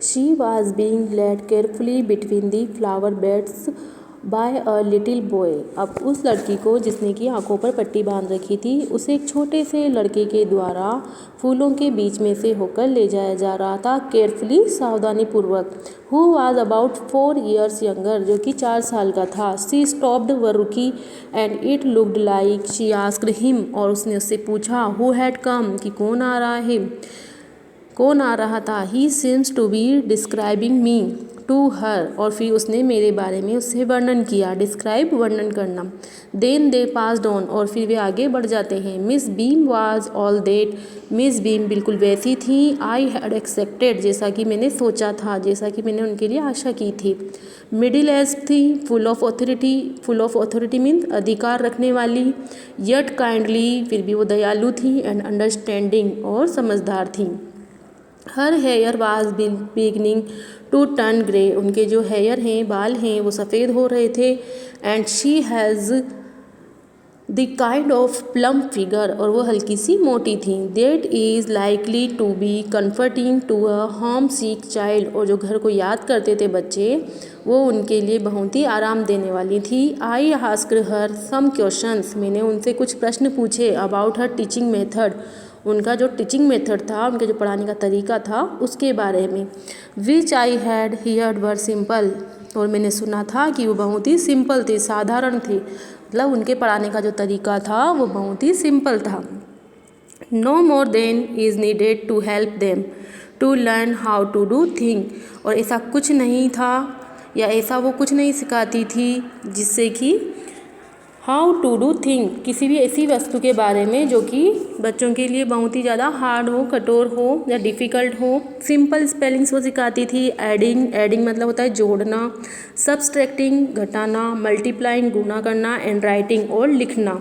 She was being led carefully between the flower beds by a little boy. अब उस लड़की को जिसने की आंखों पर पट्टी बांध रखी थी, उसे एक छोटे से लड़के के द्वारा फूलों के बीच में से होकर ले जाया जा रहा था, केयरफुली सावधानी पूर्वक। Who was about 4 years younger, जो कि 4 साल का था। शी स्टॉप्ड, वह रुकी, and it looked like she asked him, और उसने उससे पूछा, हु हैड कम, कि कौन आ रहा है, कौन आ रहा था। He seems to be describing me to her, और फिर उसने मेरे बारे में उससे वर्णन किया। डिस्क्राइब, वर्णन करना। देन दे पास्ड ऑन, और फिर वे आगे बढ़ जाते हैं। Miss beam was all that, miss beam बिल्कुल वैसी थी। आई हैड एक्सेप्टेड, जैसा कि मैंने सोचा था, जैसा कि मैंने उनके लिए आशा की थी। मिडिल एज थी, full of authority, full of authority means अधिकार रखने वाली। यट काइंडली, फिर भी वो दयालु थी। एंड अंडरस्टैंडिंग, और समझदार थी। Her hair was beginning to turn grey, उनके जो हेयर हैं, बाल हैं, वो सफ़ेद हो रहे थे। And she has the kind of plum figure, और वो हल्की सी मोटी थी। That is likely to be comforting to a home sick child, और जो घर को याद करते थे बच्चे, वो उनके लिए बहुत ही आराम देने वाली थी। I asked her some questions, मैंने उनसे कुछ प्रश्न पूछे। अबाउट हर टीचिंग मेथड, उनका जो टीचिंग मेथड था, उनके जो पढ़ाने का तरीका था, उसके बारे में। Which I had heard were simple, और मैंने सुना था कि वो बहुत ही सिंपल थे, साधारण थे। मतलब उनके पढ़ाने का जो तरीका था वो बहुत ही सिंपल था। No more than is needed to help them to learn how to do thing, और ऐसा कुछ नहीं था, या ऐसा वो कुछ नहीं सिखाती थी जिससे कि हाउ टू डू थिंग, किसी भी ऐसी वस्तु के बारे में जो कि बच्चों के लिए बहुत ही ज़्यादा हार्ड हो, कठोर हो या डिफ़िकल्ट हो। सिंपल स्पेलिंग्स वो सिखाती थी। एडिंग, एडिंग मतलब होता है जोड़ना। सब्सट्रैक्टिंग, घटाना। मल्टीप्लाइंग, गुणा करना। एंड राइटिंग, और लिखना।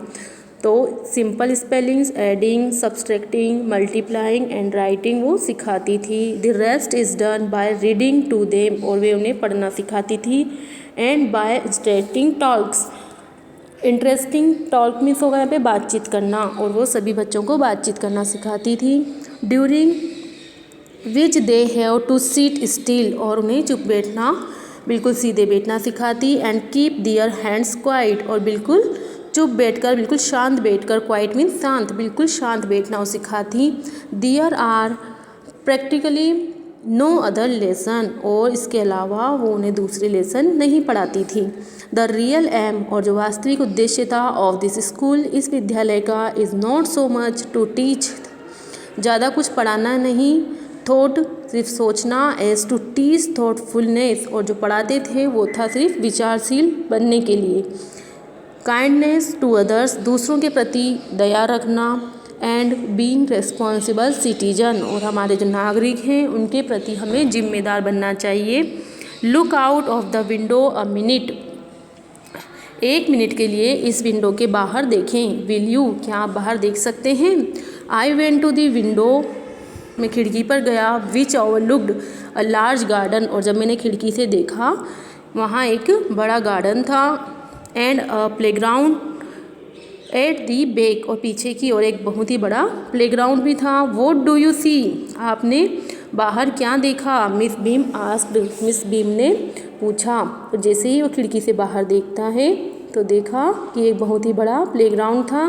तो simple spellings, adding, subtracting, multiplying and writing वो सिखाती थी। The rest is done by reading to them, और वे उन्हें पढ़ना सिखाती थी। And by interesting talks, interesting talk means होगा यहाँ पे बातचीत करना, और वो सभी बच्चों को बातचीत करना सिखाती थी। During which they have to sit still, और उन्हें चुप बैठना, बिल्कुल सीधे बैठना सिखाती। And keep their hands quiet, और बिल्कुल चुप बैठकर, बिल्कुल शांत बैठकर, क्वाइट मीन्स शांत, बिल्कुल शांत बैठना वो सिखाती। There are practically no other lesson, और इसके अलावा वो उन्हें दूसरे लेसन नहीं पढ़ाती थी। द रियल एम, और जो वास्तविक उद्देश्य था, ऑफ दिस स्कूल, इस विद्यालय का, is not so much to teach, ज़्यादा कुछ पढ़ाना नहीं, थॉट सिर्फ सोचना, एज टू टीच थॉटफुलनेस, और जो पढ़ाते थे वो था सिर्फ विचारशील बनने के लिए। काइंडनेस टू अदर्स, दूसरों के प्रति दया रखना। एंड बीइंग रेस्पॉन्सिबल सिटीजन, और हमारे जो नागरिक हैं उनके प्रति हमें जिम्मेदार बनना चाहिए। Look out of the window a minute, 1 minute के लिए इस विंडो के बाहर देखें। विल यू, क्या आप बाहर देख सकते हैं। I went to the window, मैं खिड़की पर गया। Which overlooked a large garden, और जब मैंने खिड़की से देखा वहाँ एक बड़ा गार्डन था। And a playground at the back, और पीछे की ओर एक बहुत ही बड़ा प्लेग्राउंड भी था। व्हाट डू यू सी, आपने बाहर क्या देखा। Miss beam asked, miss beam ने पूछा। तो जैसे ही वो खिड़की से बाहर देखता है तो देखा कि एक बहुत ही बड़ा प्लेग्राउंड था।